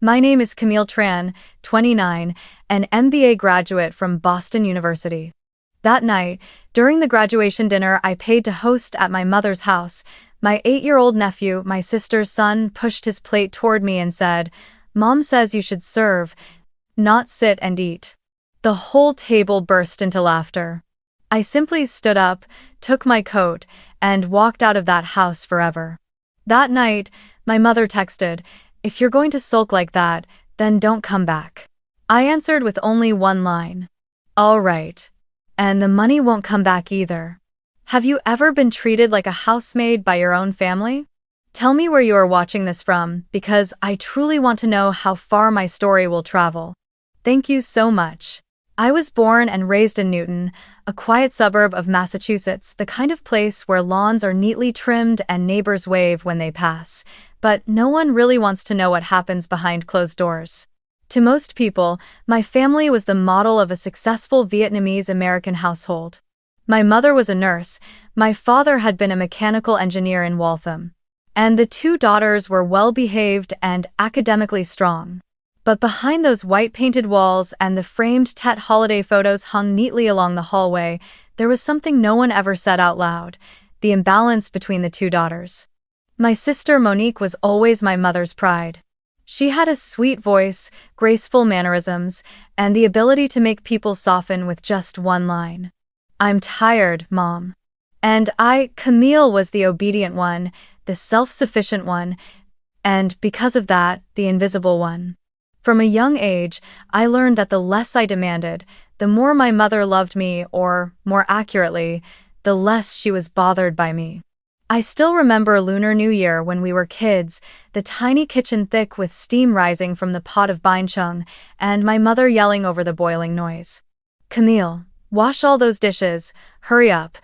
My name is Camille Tran, 29, an MBA graduate from Boston University. That night, during the graduation dinner I paid to host at my mother's house, my 8-year-old nephew, my sister's son, pushed his plate toward me and said, "Mom says you should serve, not sit and eat." The whole table burst into laughter. I simply stood up, took my coat, and walked out of that house forever. That night, my mother texted, "If you're going to sulk like that, then don't come back." I answered with only one line. "All right. And the money won't come back either." Have you ever been treated like a housemaid by your own family? Tell me where you are watching this from, because I truly want to know how far my story will travel. Thank you so much. I was born and raised in Newton, a quiet suburb of Massachusetts, the kind of place where lawns are neatly trimmed and neighbors wave when they pass, but no one really wants to know what happens behind closed doors. To most people, my family was the model of a successful Vietnamese-American household. My mother was a nurse, my father had been a mechanical engineer in Waltham, and the two daughters were well-behaved and academically strong. But behind those white-painted walls and the framed Tet holiday photos hung neatly along the hallway, there was something no one ever said out loud: the imbalance between the two daughters. My sister Monique was always my mother's pride. She had a sweet voice, graceful mannerisms, and the ability to make people soften with just one line. "I'm tired, Mom." And I, Camille, was the obedient one, the self-sufficient one, and because of that, the invisible one. From a young age, I learned that the less I demanded, the more my mother loved me, or, more accurately, the less she was bothered by me. I still remember Lunar New Year when we were kids, the tiny kitchen thick with steam rising from the pot of bainchung, and my mother yelling over the boiling noise. "Camille, wash all those dishes, hurry up.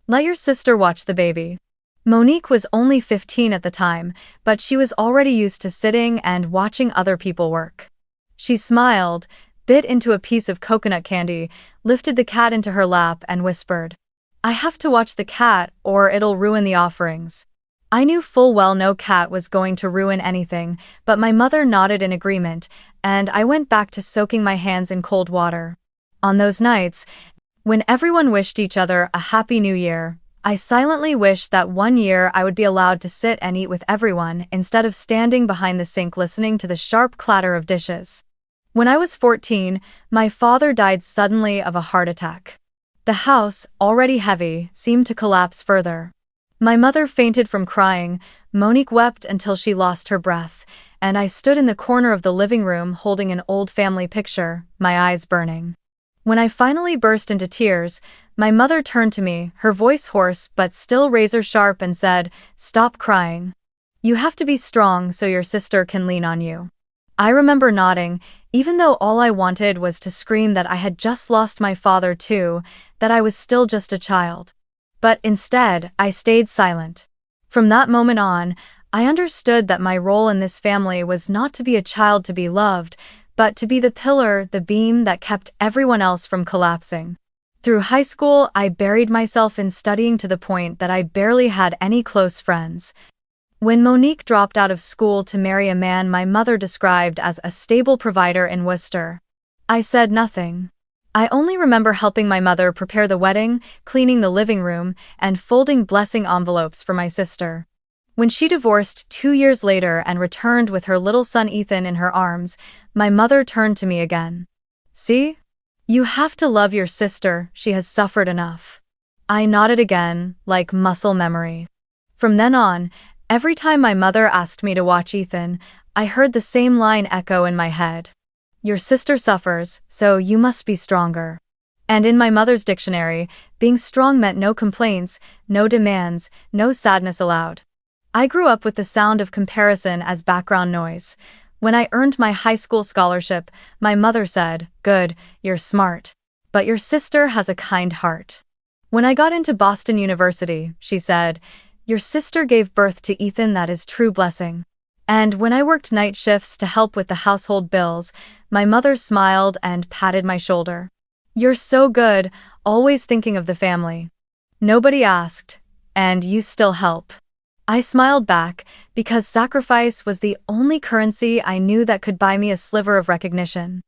Let your sister watch the baby." Monique was only 15 at the time, but she was already used to sitting and watching other people work. She smiled, bit into a piece of coconut candy, lifted the cat into her lap and whispered, "I have to watch the cat or it'll ruin the offerings." I knew full well no cat was going to ruin anything, but my mother nodded in agreement, and I went back to soaking my hands in cold water. On those nights, when everyone wished each other a Happy New Year, I silently wished that one year I would be allowed to sit and eat with everyone instead of standing behind the sink listening to the sharp clatter of dishes. When I was 14, my father died suddenly of a heart attack. The house, already heavy, seemed to collapse further. My mother fainted from crying, Monique wept until she lost her breath, and I stood in the corner of the living room holding an old family picture, my eyes burning. When I finally burst into tears, my mother turned to me, her voice hoarse but still razor-sharp, and said, "Stop crying. You have to be strong so your sister can lean on you." I remember nodding, even though all I wanted was to scream that I had just lost my father too, that I was still just a child. But instead, I stayed silent. From that moment on, I understood that my role in this family was not to be a child to be loved, but to be the pillar, the beam that kept everyone else from collapsing. Through high school, I buried myself in studying to the point that I barely had any close friends. When Monique dropped out of school to marry a man my mother described as a stable provider in Worcester, I said nothing. I only remember helping my mother prepare the wedding, cleaning the living room, and folding blessing envelopes for my sister. When she divorced 2 years later and returned with her little son Ethan in her arms, my mother turned to me again. "See? You have to love your sister, she has suffered enough." I nodded again, like muscle memory. From then on, every time my mother asked me to watch Ethan, I heard the same line echo in my head. "Your sister suffers, so you must be stronger." And in my mother's dictionary, being strong meant no complaints, no demands, no sadness allowed. I grew up with the sound of comparison as background noise. When I earned my high school scholarship, my mother said, "Good, you're smart. But your sister has a kind heart." When I got into Boston University, she said, "Your sister gave birth to Ethan, that is true blessing." And when I worked night shifts to help with the household bills, my mother smiled and patted my shoulder. "You're so good, always thinking of the family. Nobody asked, and you still help." I smiled back, because sacrifice was the only currency I knew that could buy me a sliver of recognition.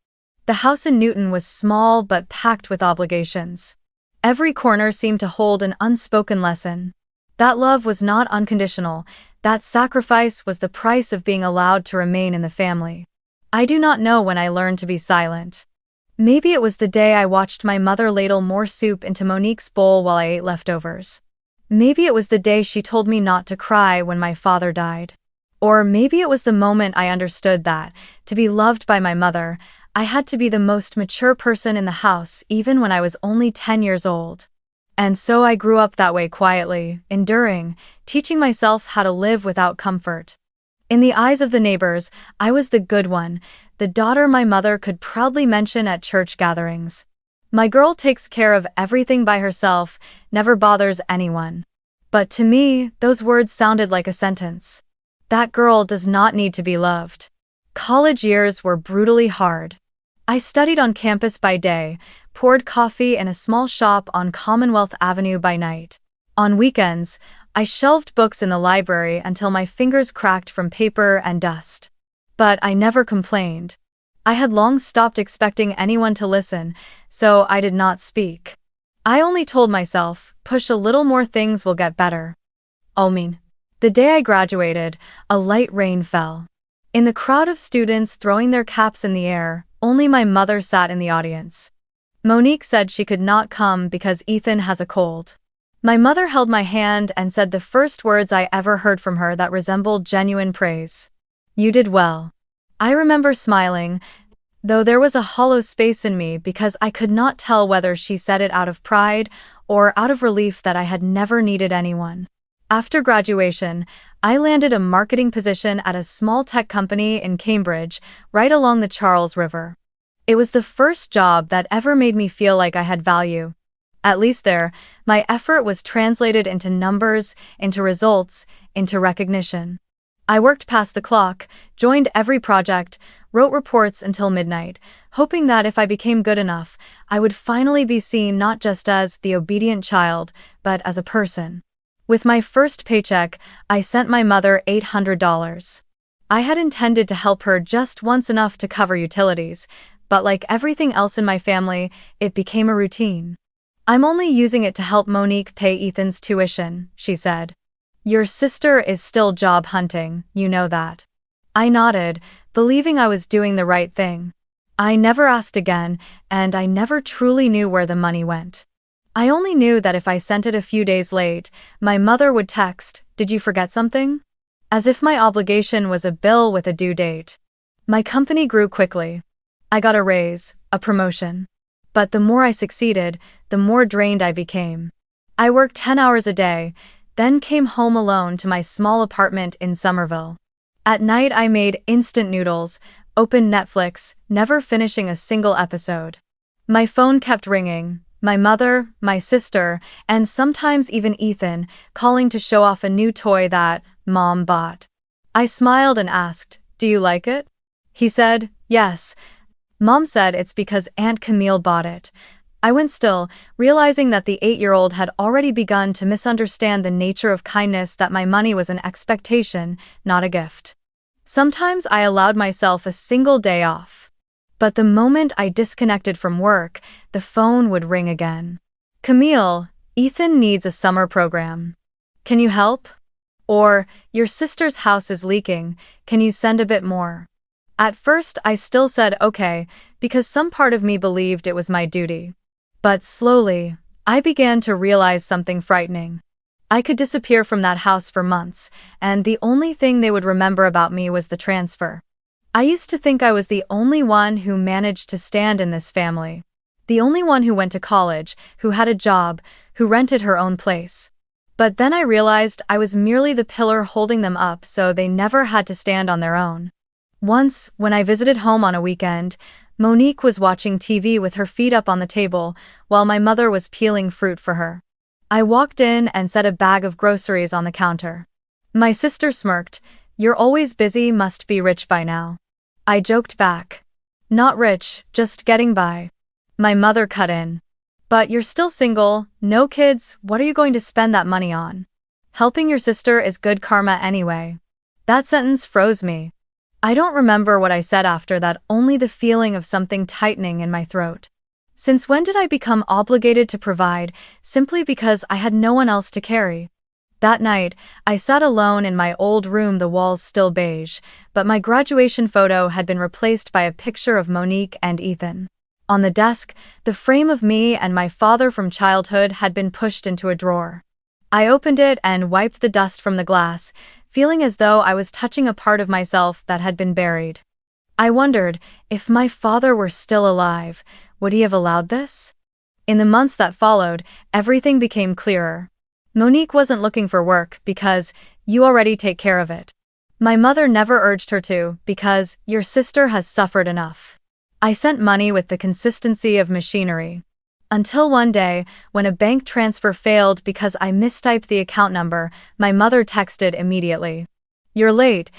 The house in Newton was small but packed with obligations. Every corner seemed to hold an unspoken lesson. That love was not unconditional, that sacrifice was the price of being allowed to remain in the family. I do not know when I learned to be silent. Maybe it was the day I watched my mother ladle more soup into Monique's bowl while I ate leftovers. Maybe it was the day she told me not to cry when my father died. Or maybe it was the moment I understood that, to be loved by my mother, I had to be the most mature person in the house even when I was only 10 years old. And so I grew up that way quietly, enduring, teaching myself how to live without comfort. In the eyes of the neighbors, I was the good one, the daughter my mother could proudly mention at church gatherings. My girl takes care of everything by herself, never bothers anyone. But to me, those words sounded like a sentence. That girl does not need to be loved. College years were brutally hard. I studied on campus by day, poured coffee in a small shop on Commonwealth Avenue by night. On weekends, I shelved books in the library until my fingers cracked from paper and dust. But I never complained. I had long stopped expecting anyone to listen, so I did not speak. I only told myself, push a little more, things will get better. The day I graduated, a light rain fell. In the crowd of students throwing their caps in the air, only my mother sat in the audience. Monique said she could not come because Ethan has a cold. My mother held my hand and said the first words I ever heard from her that resembled genuine praise. You did well. I remember smiling, though there was a hollow space in me because I could not tell whether she said it out of pride or out of relief that I had never needed anyone. After graduation, I landed a marketing position at a small tech company in Cambridge, right along the Charles River. It was the first job that ever made me feel like I had value. At least there, my effort was translated into numbers, into results, into recognition. I worked past the clock, joined every project, wrote reports until midnight, hoping that if I became good enough, I would finally be seen not just as the obedient child, but as a person. With my first paycheck, I sent my mother $800. I had intended to help her just once, enough to cover utilities, but like everything else in my family, it became a routine. I'm only using it to help Monique pay Ethan's tuition, she said. Your sister is still job hunting, you know that. I nodded, believing I was doing the right thing. I never asked again, and I never truly knew where the money went. I only knew that if I sent it a few days late, my mother would text, "Did you forget something?" As if my obligation was a bill with a due date. My company grew quickly. I got a raise, a promotion. But the more I succeeded, the more drained I became. I worked 10 hours a day, then came home alone to my small apartment in Somerville. At night I made instant noodles, opened Netflix, never finishing a single episode. My phone kept ringing, my mother, my sister, and sometimes even Ethan, calling to show off a new toy that Mom bought. I smiled and asked, "Do you like it?" He said, "Yes." Mom said it's because Aunt Camille bought it. I went still, realizing that the 8-year-old had already begun to misunderstand the nature of kindness, that my money was an expectation, not a gift. Sometimes I allowed myself a single day off. But the moment I disconnected from work, the phone would ring again. "Camille, Ethan needs a summer program. Can you help?" Or, "Your sister's house is leaking, can you send a bit more?" At first I still said okay, because some part of me believed it was my duty. But slowly, I began to realize something frightening. I could disappear from that house for months, and the only thing they would remember about me was the transfer. I used to think I was the only one who managed to stand in this family. The only one who went to college, who had a job, who rented her own place. But then I realized I was merely the pillar holding them up so they never had to stand on their own. Once, when I visited home on a weekend, Monique was watching TV with her feet up on the table, while my mother was peeling fruit for her. I walked in and set a bag of groceries on the counter. My sister smirked, "You're always busy, must be rich by now." I joked back, "Not rich, just getting by." My mother cut in, "But you're still single, no kids, what are you going to spend that money on?" Helping your sister is good karma anyway. That sentence froze me. I don't remember what I said after that, only the feeling of something tightening in my throat. Since when did I become obligated to provide, simply because I had no one else to carry? That night, I sat alone in my old room, the walls still beige, but my graduation photo had been replaced by a picture of Monique and Ethan. On the desk, the frame of me and my father from childhood had been pushed into a drawer. I opened it and wiped the dust from the glass, feeling as though I was touching a part of myself that had been buried. I wondered, if my father were still alive, would he have allowed this? In the months that followed, everything became clearer. Monique wasn't looking for work because you already take care of it. My mother never urged her to because your sister has suffered enough. I sent money with the consistency of machinery. Until one day, when a bank transfer failed because I mistyped the account number, my mother texted immediately. "You're late.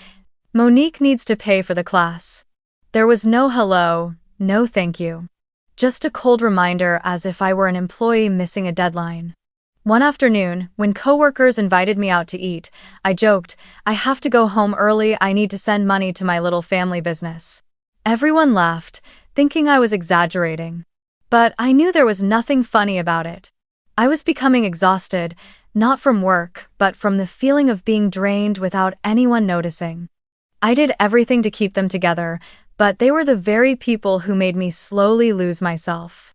Monique needs to pay for the class." There was no hello, no thank you. Just a cold reminder, as if I were an employee missing a deadline. One afternoon, when coworkers invited me out to eat, I joked, "I have to go home early, I need to send money to my little family business." Everyone laughed, thinking I was exaggerating. But I knew there was nothing funny about it. I was becoming exhausted, not from work, but from the feeling of being drained without anyone noticing. I did everything to keep them together, but they were the very people who made me slowly lose myself.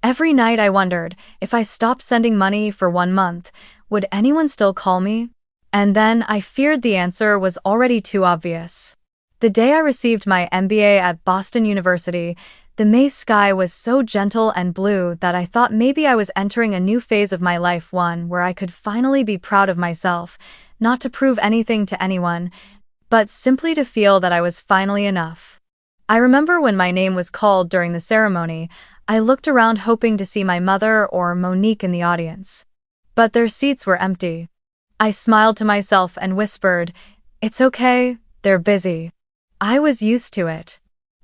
Every night I wondered, if I stopped sending money for 1 month, would anyone still call me? And then I feared the answer was already too obvious. The day I received my MBA at Boston University, the May sky was so gentle and blue that I thought maybe I was entering a new phase of my life, one where I could finally be proud of myself, not to prove anything to anyone, but simply to feel that I was finally enough. I remember when my name was called during the ceremony, I looked around hoping to see my mother or Monique in the audience. But their seats were empty. I smiled to myself and whispered, "It's okay, they're busy." I was used to it.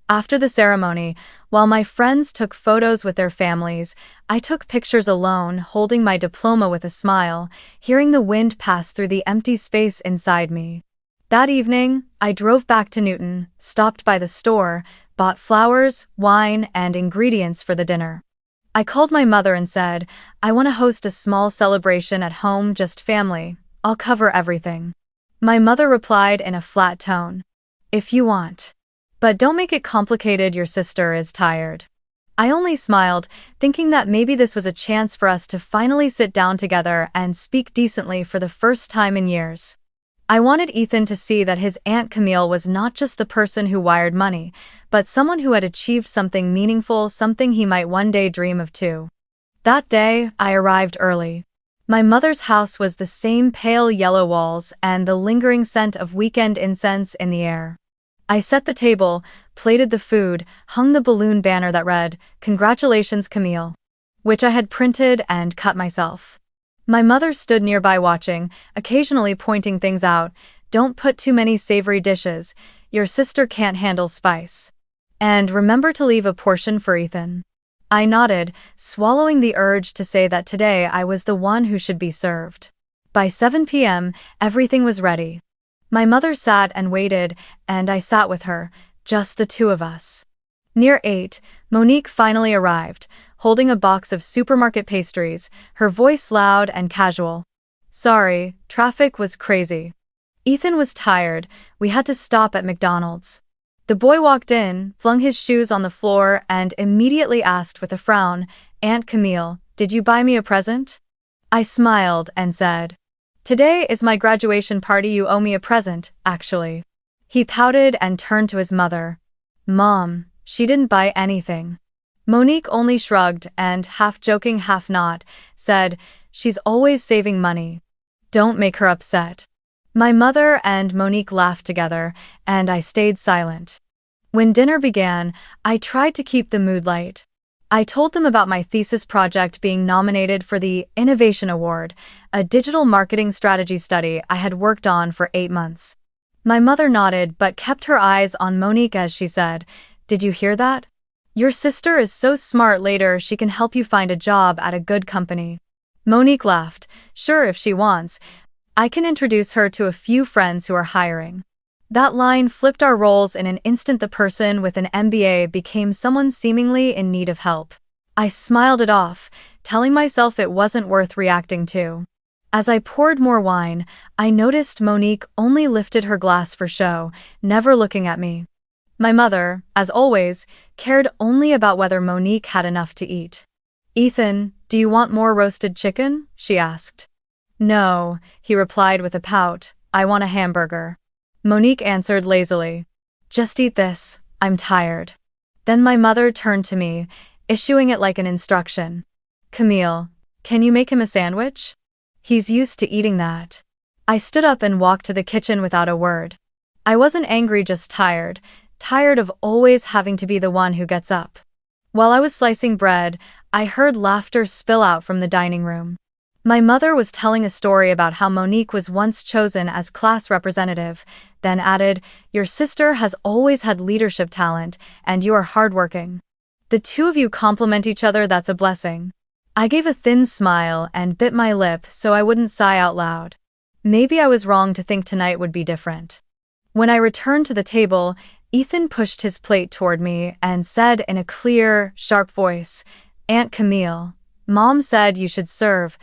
After the ceremony, while my friends took photos with their families, I took pictures alone, holding my diploma with a smile, hearing the wind pass through the empty space inside me. That evening, I drove back to Newton, stopped by the store, bought flowers, wine, and ingredients for the dinner. I called my mother and said, "I want to host a small celebration at home, just family. I'll cover everything." My mother replied in a flat tone, "If you want. But don't make it complicated, your sister is tired." I only smiled, thinking that maybe this was a chance for us to finally sit down together and speak decently for the first time in years. I wanted Ethan to see that his Aunt Camille was not just the person who wired money, but someone who had achieved something meaningful, something he might one day dream of too. That day, I arrived early. My mother's house was the same pale yellow walls and the lingering scent of weekend incense in the air. I set the table, plated the food, hung the balloon banner that read, "Congratulations, Camille," which I had printed and cut myself. My mother stood nearby watching, occasionally pointing things out. "Don't put too many savory dishes, your sister can't handle spice. And remember to leave a portion for Ethan." I nodded, swallowing the urge to say that today I was the one who should be served. By 7 p.m., everything was ready. My mother sat and waited, and I sat with her, just the two of us. Near 8, Monique finally arrived, holding a box of supermarket pastries, her voice loud and casual. "Sorry, traffic was crazy." Ethan was tired, we had to stop at McDonald's. The boy walked in, flung his shoes on the floor, and immediately asked with a frown, "Aunt Camille, did you buy me a present?" I smiled and said, "Today is my graduation party, you owe me a present, actually." He pouted and turned to his mother. "Mom, she didn't buy anything." Monique only shrugged and, half joking half not, said, "She's always saving money. Don't make her upset." My mother and Monique laughed together, and I stayed silent. When dinner began, I tried to keep the mood light. I told them about my thesis project being nominated for the Innovation Award, a digital marketing strategy study I had worked on for 8 months. My mother nodded but kept her eyes on Monique as she said, "Did you hear that? Your sister is so smart, later she can help you find a job at a good company." Monique laughed, "Sure, if she wants. I can introduce her to a few friends who are hiring." That line flipped our roles in an instant. The person with an MBA became someone seemingly in need of help. I smiled it off, telling myself it wasn't worth reacting to. As I poured more wine, I noticed Monique only lifted her glass for show, never looking at me. My mother, as always, cared only about whether Monique had enough to eat. "Ethan, do you want more roasted chicken?" she asked. "No," he replied with a pout, "I want a hamburger." Monique answered lazily, "Just eat this, I'm tired." Then my mother turned to me, issuing it like an instruction. "Camille, can you make him a sandwich? He's used to eating that." I stood up and walked to the kitchen without a word. I wasn't angry, just tired of always having to be the one who gets up. While I was slicing bread, I heard laughter spill out from the dining room. My mother was telling a story about how Monique was once chosen as class representative, then added, "Your sister has always had leadership talent, and you are hardworking. The two of you complement each other, that's a blessing." I gave a thin smile and bit my lip so I wouldn't sigh out loud. Maybe I was wrong to think tonight would be different. When I returned to the table, Ethan pushed his plate toward me and said in a clear, sharp voice, "Aunt Camille, Mom said you should serve,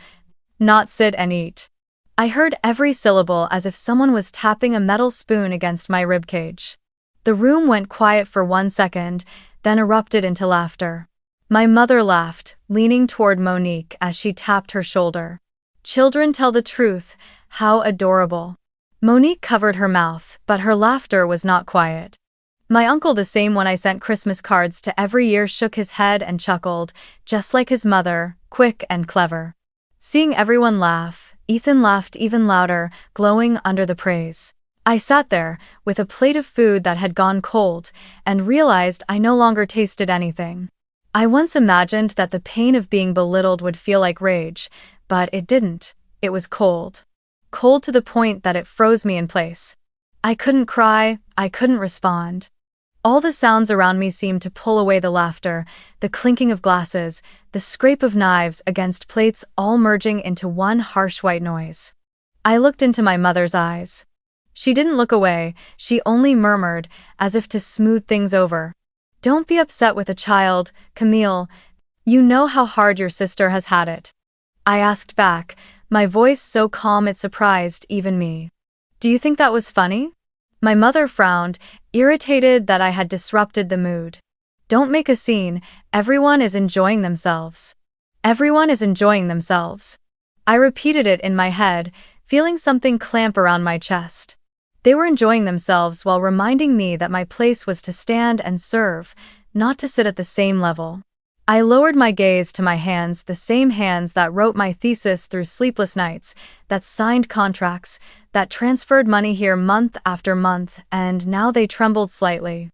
not sit and eat." I heard every syllable as if someone was tapping a metal spoon against my ribcage. The room went quiet for 1 second, then erupted into laughter. My mother laughed, leaning toward Monique as she tapped her shoulder. "Children tell the truth, how adorable." Monique covered her mouth, but her laughter was not quiet. My uncle, the same one I sent Christmas cards to every year, shook his head and chuckled, just like his mother, quick and clever. Seeing everyone laugh, Ethan laughed even louder, glowing under the praise. I sat there, with a plate of food that had gone cold, and realized I no longer tasted anything. I once imagined that the pain of being belittled would feel like rage, but it didn't. It was cold. Cold to the point that it froze me in place. I couldn't cry, I couldn't respond. All the sounds around me seemed to pull away the laughter, the clinking of glasses, the scrape of knives against plates, all merging into one harsh white noise. I looked into my mother's eyes. She didn't look away, she only murmured, as if to smooth things over, "Don't be upset with a child, Camille. You know how hard your sister has had it." I asked back, my voice so calm it surprised even me. "Do you think that was funny?" My mother frowned, irritated that I had disrupted the mood. "Don't make a scene, everyone is enjoying themselves." "Everyone is enjoying themselves." I repeated it in my head, feeling something clamp around my chest. They were enjoying themselves while reminding me that my place was to stand and serve, not to sit at the same level. I lowered my gaze to my hands, the same hands that wrote my thesis through sleepless nights, that signed contracts, that transferred money here month after month, and now they trembled slightly.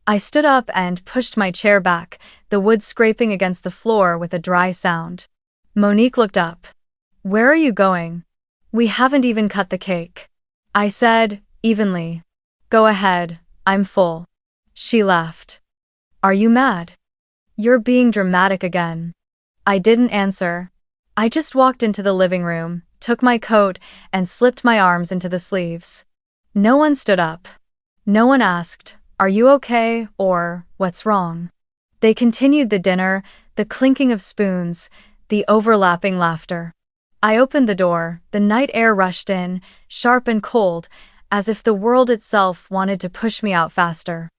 I stood up and pushed my chair back, the wood scraping against the floor with a dry sound. Monique looked up. "Where are you going? We haven't even cut the cake." I said, evenly, "Go ahead, I'm full." She laughed. "Are you mad? You're being dramatic again." I didn't answer. I just walked into the living room, took my coat, and slipped my arms into the sleeves. No one stood up. No one asked, "Are you okay?" or "What's wrong?" They continued the dinner, the clinking of spoons, the overlapping laughter. I opened the door, the night air rushed in, sharp and cold, as if the world itself wanted to push me out faster.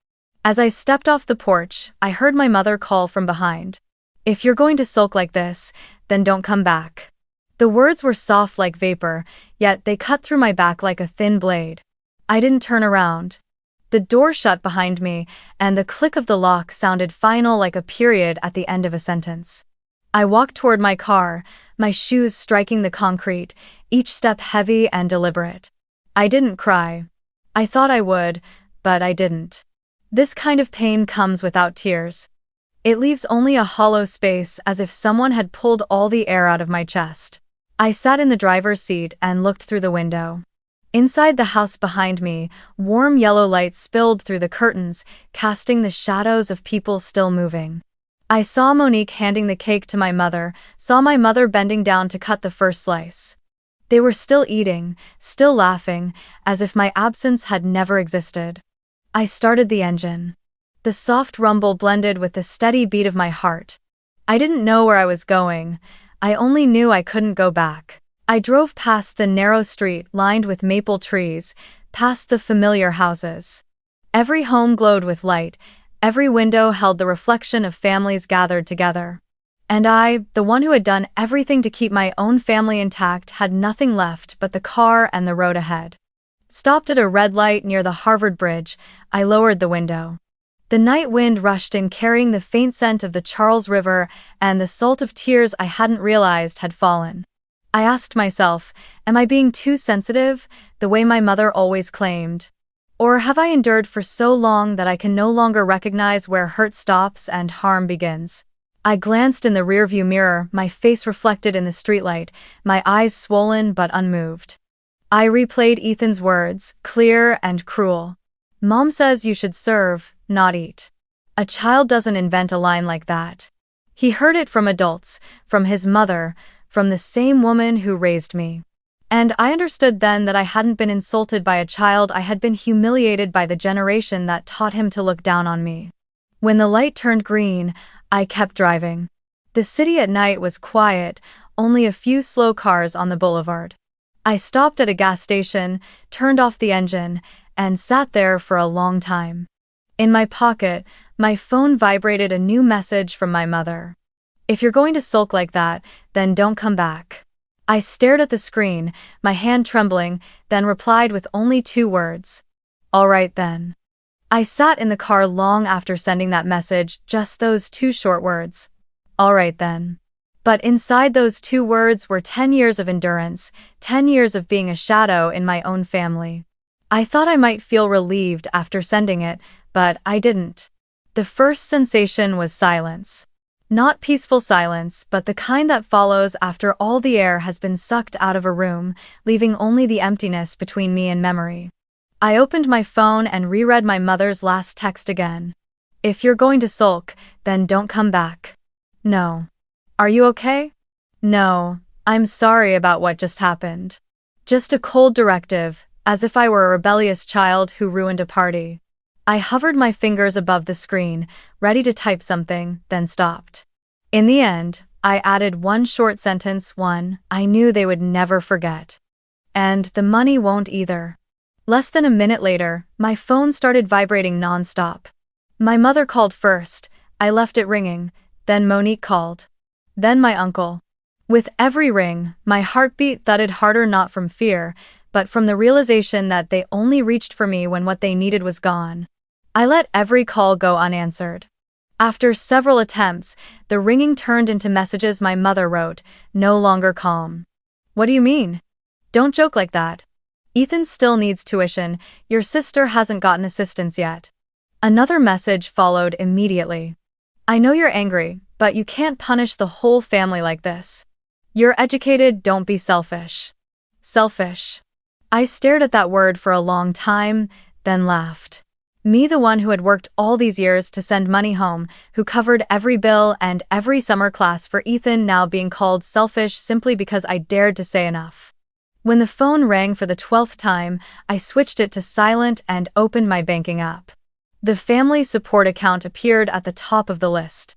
As I stepped off the porch, I heard my mother call from behind. "If you're going to sulk like this, then don't come back." The words were soft like vapor, yet they cut through my back like a thin blade. I didn't turn around. The door shut behind me, and the click of the lock sounded final, like a period at the end of a sentence. I walked toward my car, my shoes striking the concrete, each step heavy and deliberate. I didn't cry. I thought I would, but I didn't. This kind of pain comes without tears. It leaves only a hollow space, as if someone had pulled all the air out of my chest. I sat in the driver's seat and looked through the window. Inside the house behind me, warm yellow light spilled through the curtains, casting the shadows of people still moving. I saw Monique handing the cake to my mother, saw my mother bending down to cut the first slice. They were still eating, still laughing, as if my absence had never existed. I started the engine. The soft rumble blended with the steady beat of my heart. I didn't know where I was going. I only knew I couldn't go back. I drove past the narrow street lined with maple trees, past the familiar houses. Every home glowed with light, every window held the reflection of families gathered together. And I, the one who had done everything to keep my own family intact, had nothing left but the car and the road ahead. Stopped at a red light near the Harvard Bridge, I lowered the window. The night wind rushed in carrying the faint scent of the Charles River and the salt of tears I hadn't realized had fallen. I asked myself, am I being too sensitive, the way my mother always claimed? Or have I endured for so long that I can no longer recognize where hurt stops and harm begins? I glanced in the rearview mirror, my face reflected in the streetlight, my eyes swollen but unmoved. I replayed Ethan's words, clear and cruel. Mom says you should serve, not eat. A child doesn't invent a line like that. He heard it from adults, from his mother, from the same woman who raised me. And I understood then that I hadn't been insulted by a child, I had been humiliated by the generation that taught him to look down on me. When the light turned green, I kept driving. The city at night was quiet, only a few slow cars on the boulevard. I stopped at a gas station, turned off the engine, and sat there for a long time. In my pocket, my phone vibrated, a new message from my mother. If you're going to sulk like that, then don't come back. I stared at the screen, my hand trembling, then replied with only 2 words. All right then. I sat in the car long after sending that message, just those 2 short words. All right then. But inside those 2 words were 10 years of endurance, 10 years of being a shadow in my own family. I thought I might feel relieved after sending it, but I didn't. The first sensation was silence. Not peaceful silence, but the kind that follows after all the air has been sucked out of a room, leaving only the emptiness between me and memory. I opened my phone and reread my mother's last text again. If you're going to sulk, then don't come back. No. Are you okay? No, I'm sorry about what just happened. Just a cold directive, as if I were a rebellious child who ruined a party. I hovered my fingers above the screen, ready to type something, then stopped. In the end, I added one short sentence, one I knew they would never forget. And the money won't either. Less than a minute later, my phone started vibrating non-stop. My mother called first, I left it ringing, then Monique called. Then my uncle. With every ring, my heartbeat thudded harder, not from fear, but from the realization that they only reached for me when what they needed was gone. I let every call go unanswered. After several attempts, the ringing turned into messages my mother wrote, no longer calm. What do you mean? Don't joke like that. Ethan still needs tuition, your sister hasn't gotten assistance yet. Another message followed immediately. I know you're angry, but you can't punish the whole family like this. You're educated, don't be selfish. Selfish. I stared at that word for a long time, then laughed. Me, the one who had worked all these years to send money home, who covered every bill and every summer class for Ethan, now being called selfish simply because I dared to say enough. When the phone rang for the 12th time, I switched it to silent and opened my banking app. The family support account appeared at the top of the list.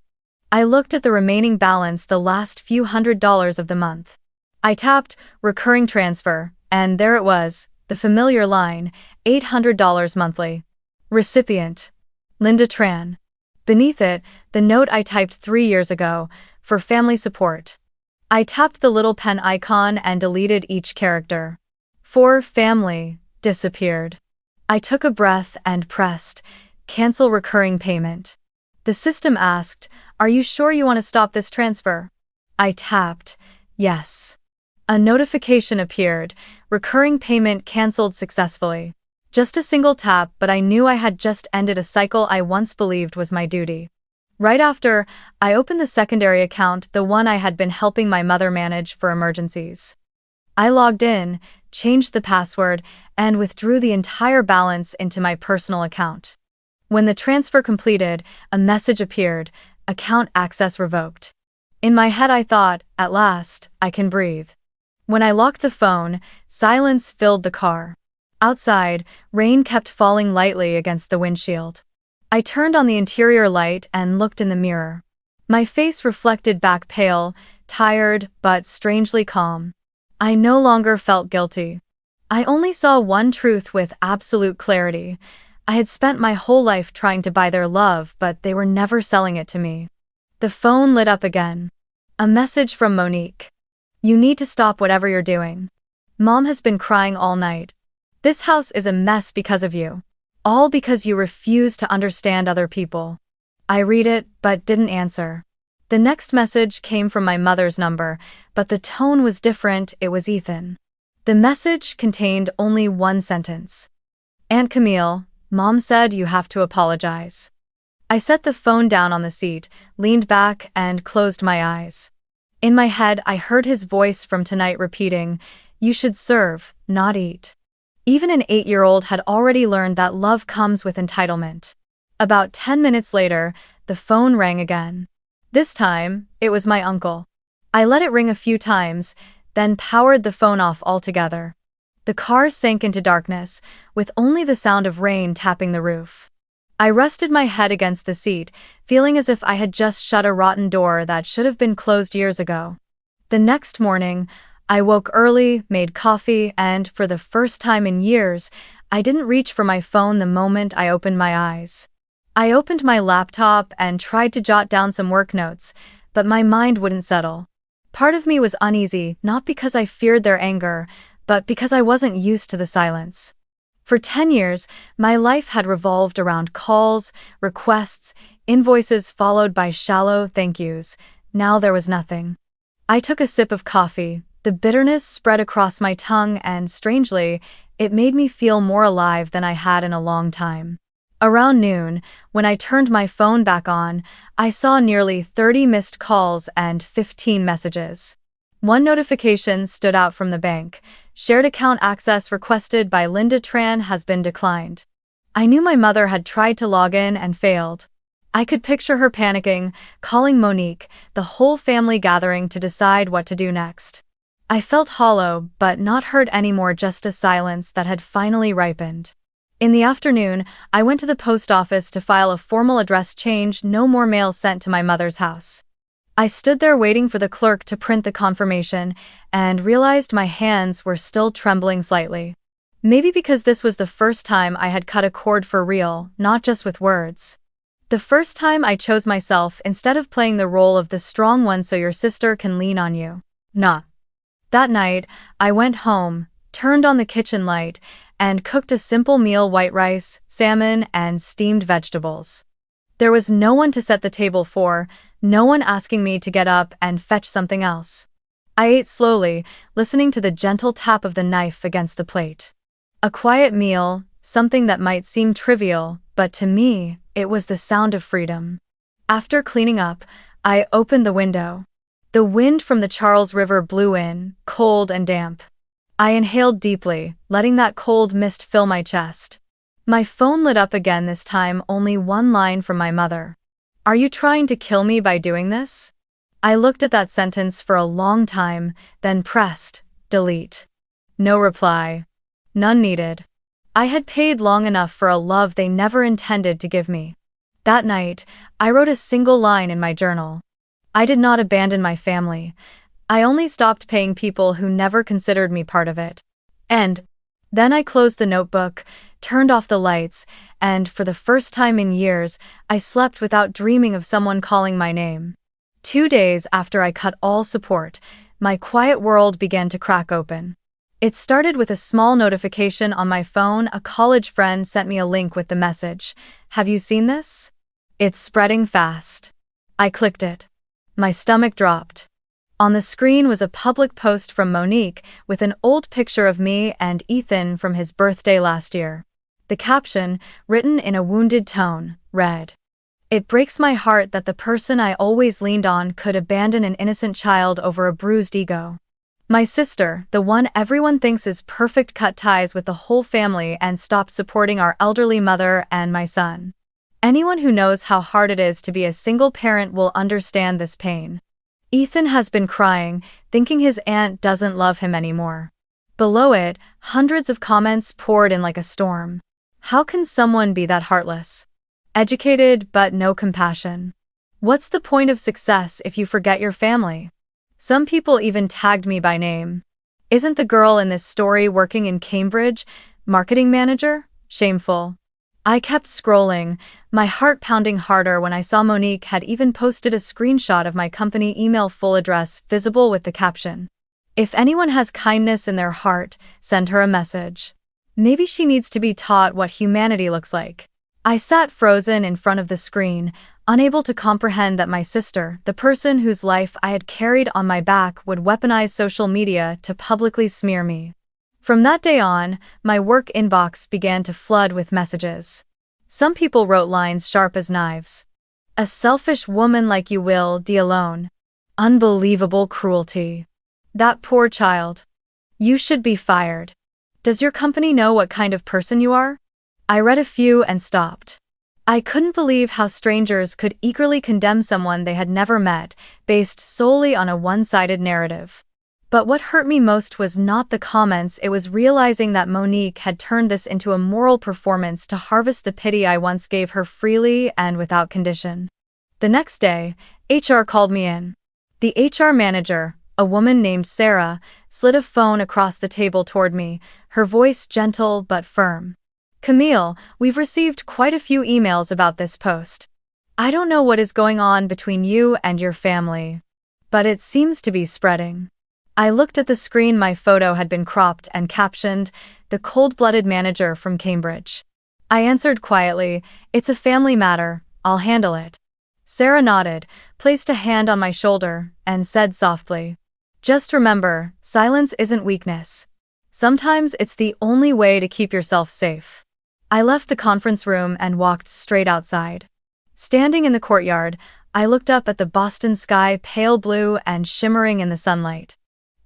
I looked at the remaining balance, the last few $100s of the month. I tapped recurring transfer, and there it was, the familiar line, $800 monthly. Recipient: Linda Tran. Beneath it, the note I typed 3 years ago, for family support. I tapped the little pen icon and deleted each character. For family disappeared. I took a breath and pressed cancel recurring payment. The system asked, are you sure you want to stop this transfer? I tapped yes. A notification appeared, recurring payment canceled successfully. Just a single tap, but I knew I had just ended a cycle I once believed was my duty. Right after, I opened the secondary account, the one I had been helping my mother manage for emergencies. I logged in, changed the password, and withdrew the entire balance into my personal account. When the transfer completed, a message appeared, account access revoked. In my head I thought, at last, I can breathe. When I locked the phone, silence filled the car. Outside, rain kept falling lightly against the windshield. I turned on the interior light and looked in the mirror. My face reflected back pale, tired, but strangely calm. I no longer felt guilty. I only saw one truth with absolute clarity. I had spent my whole life trying to buy their love, but they were never selling it to me. The phone lit up again. A message from Monique. You need to stop whatever you're doing. Mom has been crying all night. This house is a mess because of you. All because you refuse to understand other people. I read it, but didn't answer. The next message came from my mother's number, but the tone was different. It was Ethan. The message contained only one sentence. Aunt Camille, Mom said you have to apologize. I set the phone down on the seat, leaned back, and closed my eyes. In my head, I heard his voice from tonight repeating, "You should serve, not eat." Even an 8-year-old had already learned that love comes with entitlement. About 10 minutes later, the phone rang again. This time, it was my uncle. I let it ring a few times, then powered the phone off altogether. The car sank into darkness, with only the sound of rain tapping the roof. I rested my head against the seat, feeling as if I had just shut a rotten door that should have been closed years ago. The next morning, I woke early, made coffee, and, for the first time in years, I didn't reach for my phone the moment I opened my eyes. I opened my laptop and tried to jot down some work notes, but my mind wouldn't settle. Part of me was uneasy, not because I feared their anger, but because I wasn't used to the silence. For 10 years, my life had revolved around calls, requests, invoices followed by shallow thank yous. Now there was nothing. I took a sip of coffee. The bitterness spread across my tongue and, strangely, it made me feel more alive than I had in a long time. Around noon, when I turned my phone back on, I saw nearly 30 missed calls and 15 messages. One notification stood out from the bank. Shared account access requested by Linda Tran has been declined. I knew my mother had tried to log in and failed. I could picture her panicking, calling Monique, the whole family gathering to decide what to do next. I felt hollow, but not hurt anymore, just a silence that had finally ripened. In the afternoon, I went to the post office to file a formal address change. No more mail sent to my mother's house. I stood there waiting for the clerk to print the confirmation and realized my hands were still trembling slightly. Maybe because this was the first time I had cut a cord for real, not just with words. The first time I chose myself instead of playing the role of the strong one so your sister can lean on you. Nah. That night, I went home, turned on the kitchen light, and cooked a simple meal: white rice, salmon, and steamed vegetables. There was no one to set the table for, no one asking me to get up and fetch something else. I ate slowly, listening to the gentle tap of the knife against the plate. A quiet meal, something that might seem trivial, but to me, it was the sound of freedom. After cleaning up, I opened the window. The wind from the Charles River blew in, cold and damp. I inhaled deeply, letting that cold mist fill my chest. My phone lit up again, this time only one line from my mother. "Are you trying to kill me by doing this?" I looked at that sentence for a long time, then pressed delete. No reply. None needed. I had paid long enough for a love they never intended to give me. That night, I wrote a single line in my journal. I did not abandon my family. I only stopped paying people who never considered me part of it. And then I closed the notebook, turned off the lights, and for the first time in years, I slept without dreaming of someone calling my name. 2 days after I cut all support, my quiet world began to crack open. It started with a small notification on my phone. A college friend sent me a link with the message, "Have you seen this? It's spreading fast." I clicked it. My stomach dropped. On the screen was a public post from Monique with an old picture of me and Ethan from his birthday last year. The caption, written in a wounded tone, read, "It breaks my heart that the person I always leaned on could abandon an innocent child over a bruised ego. My sister, the one everyone thinks is perfect, cut ties with the whole family and stopped supporting our elderly mother and my son. Anyone who knows how hard it is to be a single parent will understand this pain. Ethan has been crying, thinking his aunt doesn't love him anymore. Below it, hundreds of comments poured in like a storm. How can someone be that heartless? Educated, but no compassion. What's the point of success if you forget your family? Some people even tagged me by name. Isn't the girl in this story working in Cambridge? Marketing manager? Shameful. I kept scrolling, my heart pounding harder when I saw Monique had even posted a screenshot of my company email full address visible with the caption, "If anyone has kindness in their heart, send her a message." Maybe she needs to be taught what humanity looks like. I sat frozen in front of the screen, unable to comprehend that my sister, the person whose life I had carried on my back, would weaponize social media to publicly smear me. From that day on, my work inbox began to flood with messages. Some people wrote lines sharp as knives. "A selfish woman like you will die alone. Unbelievable cruelty. That poor child. You should be fired. Does your company know what kind of person you are?" I read a few and stopped. I couldn't believe how strangers could eagerly condemn someone they had never met, based solely on a one-sided narrative. But what hurt me most was not the comments, it was realizing that Monique had turned this into a moral performance to harvest the pity I once gave her freely and without condition. The next day, HR called me in. The HR manager, a woman named Sarah, slid a phone across the table toward me, her voice gentle but firm. "Camille, we've received quite a few emails about this post. I don't know what is going on between you and your family, but it seems to be spreading." I looked at the screen. My photo had been cropped and captioned, "The cold-blooded manager from Cambridge." I answered quietly, "It's a family matter, I'll handle it." Sarah nodded, placed a hand on my shoulder, and said softly, "Just remember, silence isn't weakness. Sometimes it's the only way to keep yourself safe." I left the conference room and walked straight outside. Standing in the courtyard, I looked up at the Boston sky, pale blue and shimmering in the sunlight.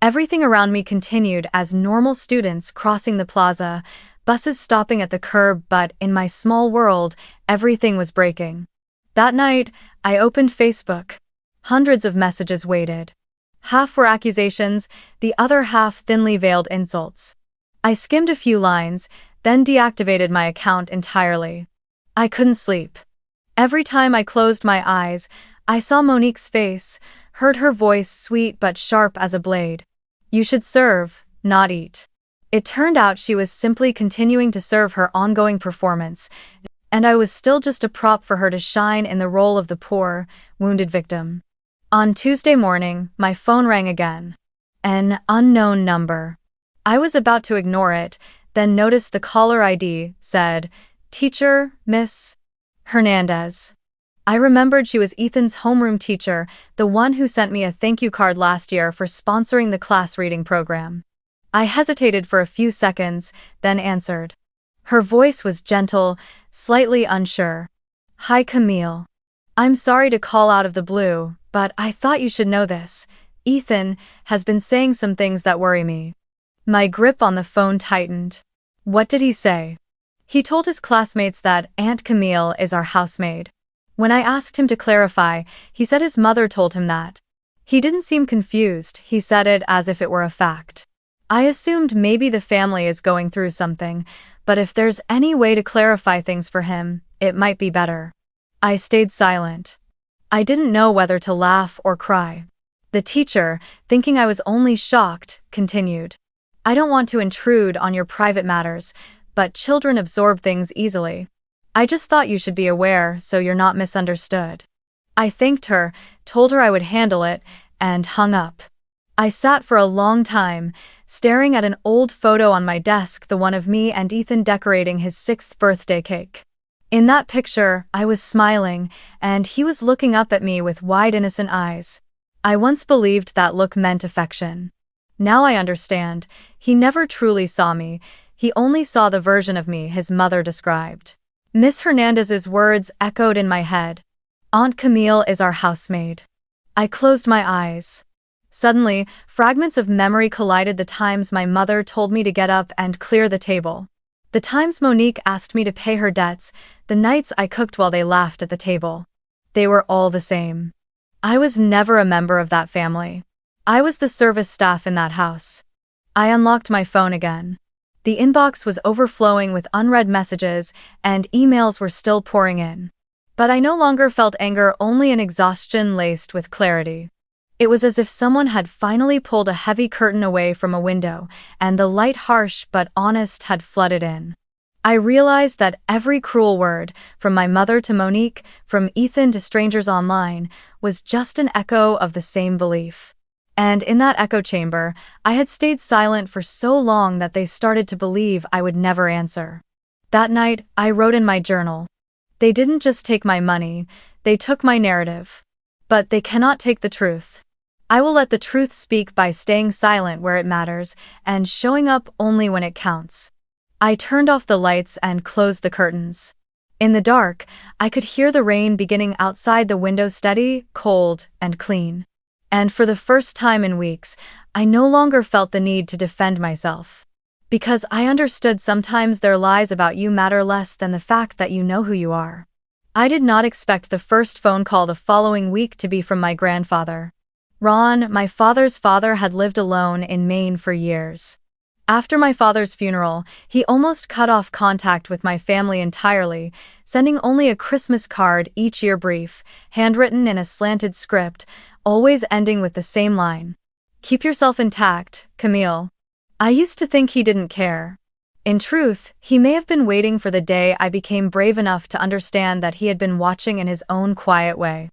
Everything around me continued as normal, students crossing the plaza, buses stopping at the curb, but in my small world, everything was breaking. That night, I opened Facebook. Hundreds of messages waited. Half were accusations, the other half thinly veiled insults. I skimmed a few lines, then deactivated my account entirely. I couldn't sleep. Every time I closed my eyes, I saw Monique's face, heard her voice sweet but sharp as a blade. "You should serve, not eat." It turned out she was simply continuing to serve her ongoing performance, and I was still just a prop for her to shine in the role of the poor, wounded victim. On Tuesday morning, my phone rang again. An unknown number. I was about to ignore it, then noticed the caller ID said, "Teacher, Miss Hernandez." I remembered she was Ethan's homeroom teacher, the one who sent me a thank you card last year for sponsoring the class reading program. I hesitated for a few seconds, then answered. Her voice was gentle, slightly unsure. "Hi, Camille. I'm sorry to call out of the blue, but I thought you should know this. Ethan has been saying some things that worry me." My grip on the phone tightened. "What did he say?" "He told his classmates that Aunt Camille is our housemaid." When I asked him to clarify, he said his mother told him that. He didn't seem confused, he said it as if it were a fact. I assumed maybe the family is going through something, but if there's any way to clarify things for him, it might be better. I stayed silent. I didn't know whether to laugh or cry. The teacher, thinking I was only shocked, continued. "I don't want to intrude on your private matters, but children absorb things easily. I just thought you should be aware so you're not misunderstood." I thanked her, told her I would handle it, and hung up. I sat for a long time, staring at an old photo on my desk, the one of me and Ethan decorating his 6th birthday cake. In that picture, I was smiling, and he was looking up at me with wide, innocent eyes. I once believed that look meant affection. Now I understand. He never truly saw me. He only saw the version of me his mother described. Miss Hernandez's words echoed in my head. "Aunt Camille is our housemaid." I closed my eyes. Suddenly, fragments of memory collided: the times my mother told me to get up and clear the table. The times Monique asked me to pay her debts, the nights I cooked while they laughed at the table. They were all the same. I was never a member of that family. I was the service staff in that house. I unlocked my phone again. The inbox was overflowing with unread messages, and emails were still pouring in. But I no longer felt anger, only an exhaustion laced with clarity. It was as if someone had finally pulled a heavy curtain away from a window, and the light, harsh but honest, had flooded in. I realized that every cruel word, from my mother to Monique, from Ethan to strangers online, was just an echo of the same belief. And in that echo chamber, I had stayed silent for so long that they started to believe I would never answer. That night, I wrote in my journal, "They didn't just take my money, they took my narrative. But they cannot take the truth. I will let the truth speak by staying silent where it matters and showing up only when it counts." I turned off the lights and closed the curtains. In the dark, I could hear the rain beginning outside the window, steady, cold, and clean. And for the first time in weeks, I no longer felt the need to defend myself. Because I understood sometimes their lies about you matter less than the fact that you know who you are. I did not expect the first phone call the following week to be from my grandfather. Ron, my father's father, had lived alone in Maine for years. After my father's funeral, he almost cut off contact with my family entirely, sending only a Christmas card each year, brief, handwritten in a slanted script, always ending with the same line. "Keep yourself intact, Camille." I used to think he didn't care. In truth, he may have been waiting for the day I became brave enough to understand that he had been watching in his own quiet way.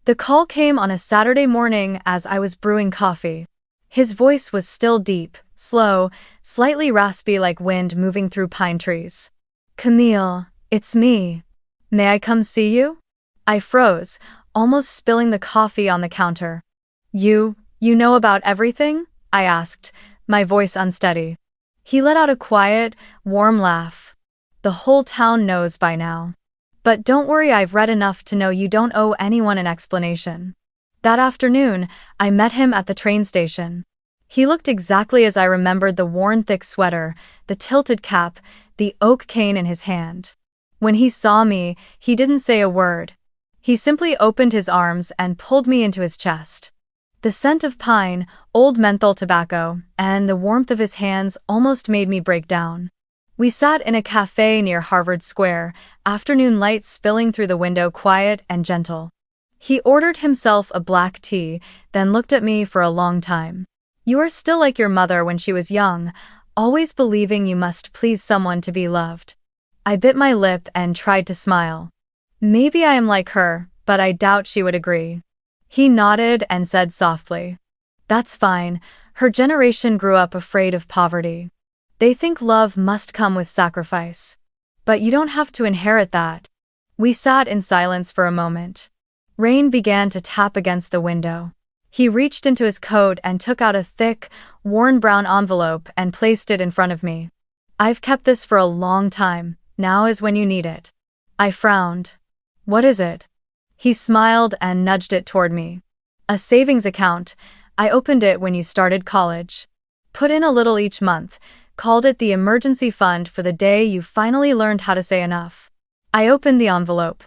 The call came on a Saturday morning as I was brewing coffee. His voice was still deep, slow, slightly raspy, like wind moving through pine trees. "Camille, it's me. May I come see you?" I froze, almost spilling the coffee on the counter. You know about everything?" I asked, my voice unsteady. He let out a quiet, warm laugh. "The whole town knows by now. But don't worry, I've read enough to know you don't owe anyone an explanation." That afternoon, I met him at the train station. He looked exactly as I remembered: the worn thick sweater, the tilted cap, the oak cane in his hand. When he saw me, he didn't say a word. He simply opened his arms and pulled me into his chest. The scent of pine, old menthol tobacco, and the warmth of his hands almost made me break down. We sat in a cafe near Harvard Square, afternoon light spilling through the window, quiet and gentle. He ordered himself a black tea, then looked at me for a long time. "You are still like your mother when she was young, always believing you must please someone to be loved." I bit my lip and tried to smile. "Maybe I am like her, but I doubt she would agree." He nodded and said softly, "That's fine. Her generation grew up afraid of poverty. They think love must come with sacrifice. But you don't have to inherit that." We sat in silence for a moment. Rain began to tap against the window. He reached into his coat and took out a thick, worn brown envelope and placed it in front of me. "I've kept this for a long time. Now is when you need it." I frowned. "What is it?" He smiled and nudged it toward me. "A savings account. I opened it when you started college. Put in a little each month. Called it the emergency fund for the day you finally learned how to say enough." I opened the envelope.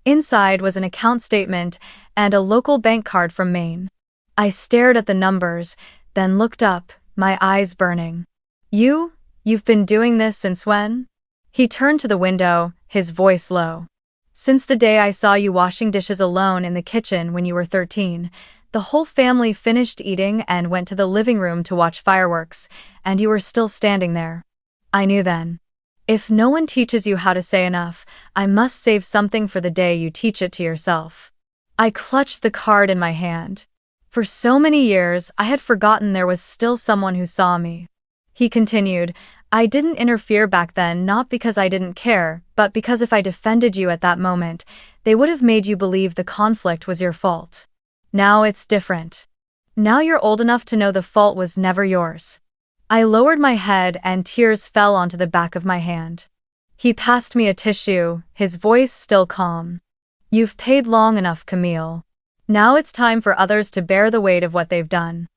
Inside was an account statement and a local bank card from Maine. I stared at the numbers, then looked up, my eyes burning. You've been doing this since when?" He turned to the window, his voice low. "Since the day I saw you washing dishes alone in the kitchen when you were 13. The whole family finished eating and went to the living room to watch fireworks, and you were still standing there. I knew then. If no one teaches you how to say enough, I must save something for the day you teach it to yourself." I clutched the card in my hand. For so many years, I had forgotten there was still someone who saw me. He continued, "I didn't interfere back then, not because I didn't care, but because if I defended you at that moment, they would have made you believe the conflict was your fault. Now it's different. Now you're old enough to know the fault was never yours." I lowered my head and tears fell onto the back of my hand. He passed me a tissue, his voice still calm. "You've paid long enough, Camille. Now it's time for others to bear the weight of what they've done.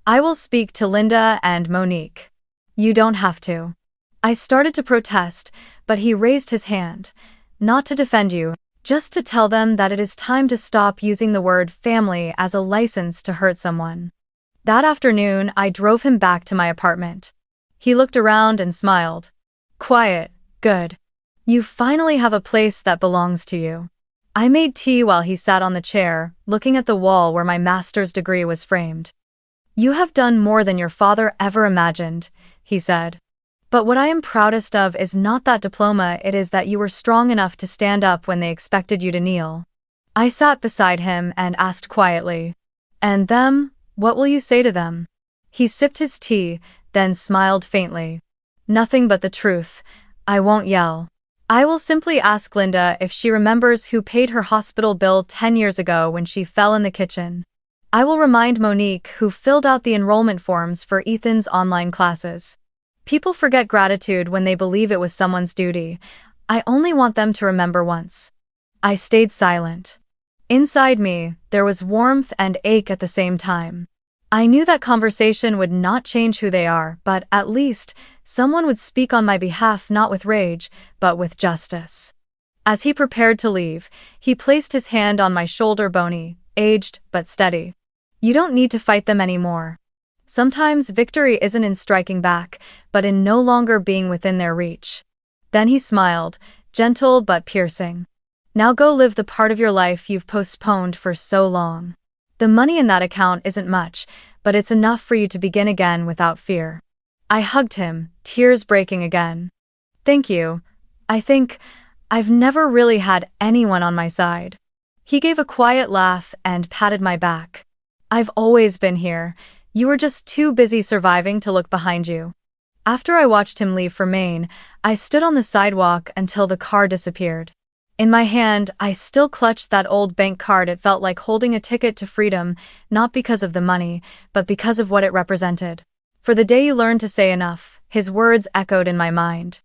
I will speak to Linda and Monique. You don't have to." I started to protest, but he raised his hand. "Not to defend you, just to tell them that it is time to stop using the word family as a license to hurt someone. That afternoon, I drove him back to my apartment. He looked around and smiled. Quiet, good. You finally have a place that belongs to you. I made tea while he sat on the chair, looking at the wall where my master's degree was framed. You have done more than your father ever imagined, he said. But what I am proudest of is not that diploma, it is that you were strong enough to stand up when they expected you to kneel. I sat beside him and asked quietly, and them, what will you say to them? He sipped his tea, then smiled faintly. Nothing but the truth. I won't yell. I will simply ask Linda if she remembers who paid her hospital bill 10 years ago when she fell in the kitchen. I will remind Monique who filled out the enrollment forms for Ethan's online classes. People forget gratitude when they believe it was someone's duty. I only want them to remember once. I stayed silent. Inside me, there was warmth and ache at the same time. I knew that conversation would not change who they are, but at least, someone would speak on my behalf, not with rage, but with justice. As he prepared to leave, he placed his hand on my shoulder, bony, aged, but steady. You don't need to fight them anymore. Sometimes victory isn't in striking back, but in no longer being within their reach. Then he smiled, gentle but piercing. Now go live the part of your life you've postponed for so long. The money in that account isn't much, but it's enough for you to begin again without fear. I hugged him, tears breaking again. Thank you. I think I've never really had anyone on my side. He gave a quiet laugh and patted my back. I've always been here. You were just too busy surviving to look behind you. After I watched him leave for Maine, I stood on the sidewalk until the car disappeared. In my hand, I still clutched that old bank card. It felt like holding a ticket to freedom, not because of the money, but because of what it represented. For the day you learn to say enough, his words echoed in my mind.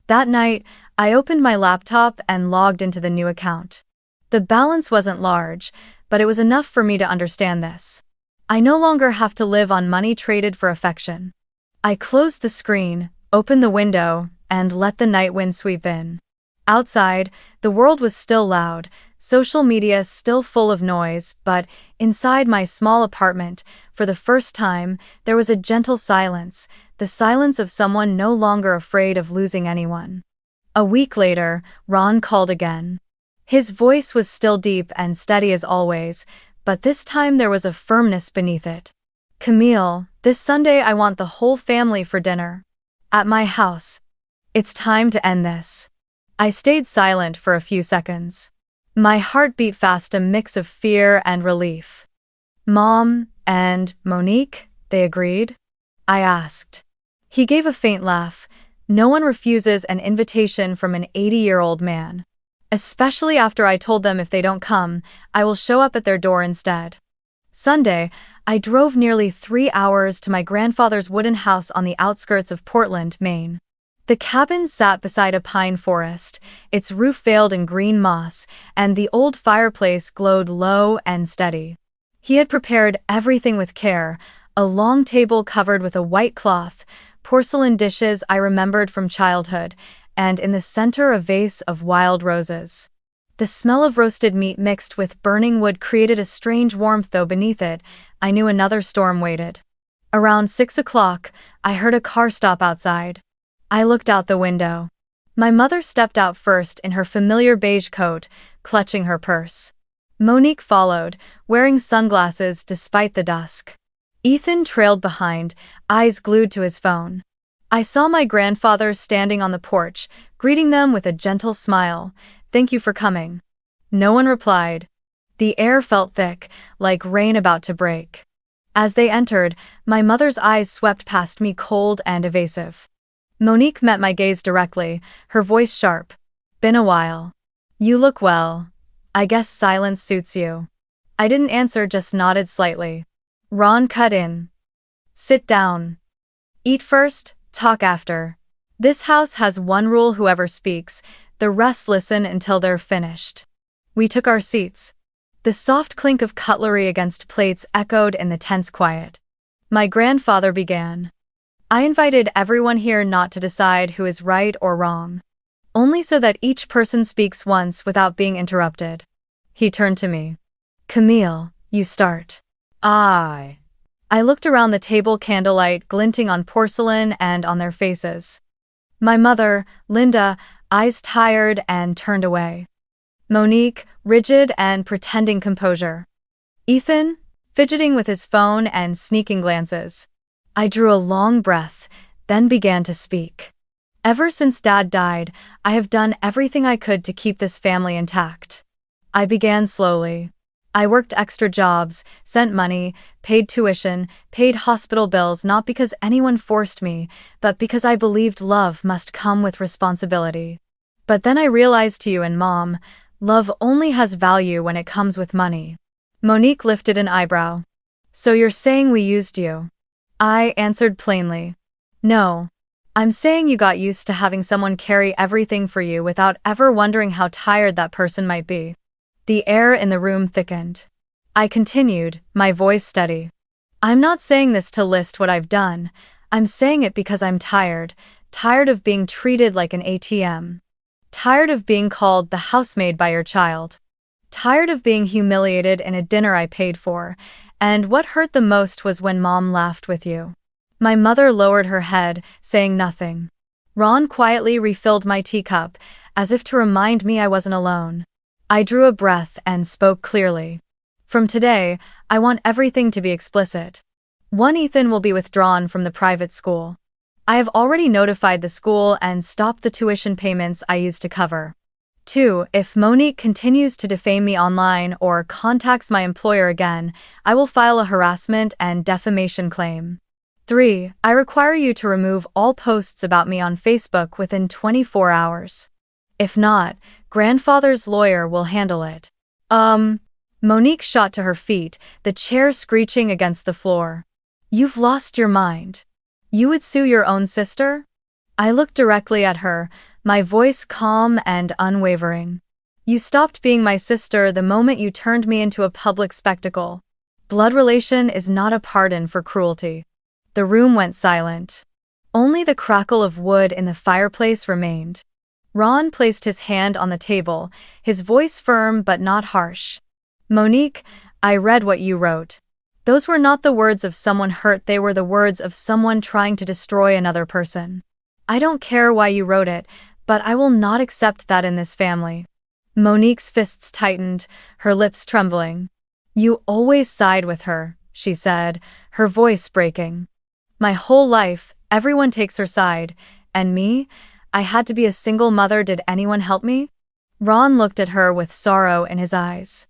That night, I opened my laptop and logged into the new account. The balance wasn't large, but it was enough for me to understand this. I no longer have to live on money traded for affection. I closed the screen, opened the window, and let the night wind sweep in. Outside, the world was still loud, social media still full of noise, but inside my small apartment, for the first time, there was a gentle silence, the silence of someone no longer afraid of losing anyone. A week later, Ron called again. His voice was still deep and steady as always, but this time there was a firmness beneath it. Camille, this Sunday I want the whole family for dinner. At my house. It's time to end this. I stayed silent for a few seconds. My heart beat fast, a mix of fear and relief. Mom and Monique, they agreed? I asked. He gave a faint laugh. No one refuses an invitation from an 80-year-old man. Especially after I told them if they don't come, I will show up at their door instead. Sunday, I drove nearly 3 hours to my grandfather's wooden house on the outskirts of Portland, Maine. The cabin sat beside a pine forest, its roof veiled in green moss, and the old fireplace glowed low and steady. He had prepared everything with care, a long table covered with a white cloth, porcelain dishes I remembered from childhood, and in the center a vase of wild roses. The smell of roasted meat mixed with burning wood created a strange warmth, though beneath it, I knew another storm waited. Around 6 o'clock, I heard a car stop outside. I looked out the window. My mother stepped out first in her familiar beige coat, clutching her purse. Monique followed, wearing sunglasses despite the dusk. Ethan trailed behind, eyes glued to his phone. I saw my grandfather standing on the porch, greeting them with a gentle smile. "Thank you for coming." No one replied. The air felt thick, like rain about to break. As they entered, my mother's eyes swept past me, cold and evasive. Monique met my gaze directly, her voice sharp. "Been a while. You look well. I guess silence suits you." I didn't answer, just nodded slightly. Ron cut in. "Sit down. Eat first, talk after. This house has one rule: whoever speaks, the rest listen until they're finished." We took our seats. The soft clink of cutlery against plates echoed in the tense quiet. My grandfather began. "I invited everyone here not to decide who is right or wrong. only so that each person speaks once without being interrupted. He turned to me. Camille, you start. I looked around the table, candlelight glinting on porcelain and on their faces. My mother, Linda, eyes tired and turned away. Monique, rigid and pretending composure. Ethan, fidgeting with his phone and sneaking glances. I drew a long breath, then began to speak. Ever since Dad died, I have done everything I could to keep this family intact. I began slowly. I worked extra jobs, sent money, paid tuition, paid hospital bills not because anyone forced me, but because I believed love must come with responsibility. But then I realized to you and Mom, love only has value when it comes with money. Monique lifted an eyebrow. So you're saying we used you? I answered plainly. No. I'm saying you got used to having someone carry everything for you without ever wondering how tired that person might be. The air in the room thickened. I continued, my voice steady. I'm not saying this to list what I've done. I'm saying it because I'm tired of being treated like an ATM. Tired of being called the housemaid by your child. Tired of being humiliated in a dinner I paid for. And what hurt the most was when Mom laughed with you. My mother lowered her head, saying nothing. Ron quietly refilled my teacup, as if to remind me I wasn't alone. I drew a breath and spoke clearly. From today, I want everything to be explicit. 1. Ethan will be withdrawn from the private school. I have already notified the school and stopped the tuition payments I used to cover. 2. If Monique continues to defame me online or contacts my employer again, I will file a harassment and defamation claim. 3. I require you to remove all posts about me on Facebook within 24 hours. If not, grandfather's lawyer will handle it. Monique shot to her feet, the chair screeching against the floor. You've lost your mind. You would sue your own sister? I looked directly at her, my voice calm and unwavering. You stopped being my sister the moment you turned me into a public spectacle. Blood relation is not a pardon for cruelty. The room went silent. Only the crackle of wood in the fireplace remained. Ron placed his hand on the table, his voice firm but not harsh. Monique, I read what you wrote. Those were not the words of someone hurt, they were the words of someone trying to destroy another person. I don't care why you wrote it, but I will not accept that in this family. Monique's fists tightened, her lips trembling. You always side with her, she said, her voice breaking. My whole life, everyone takes her side, and me? I had to be a single mother. Did anyone help me? Ron looked at her with sorrow in his eyes.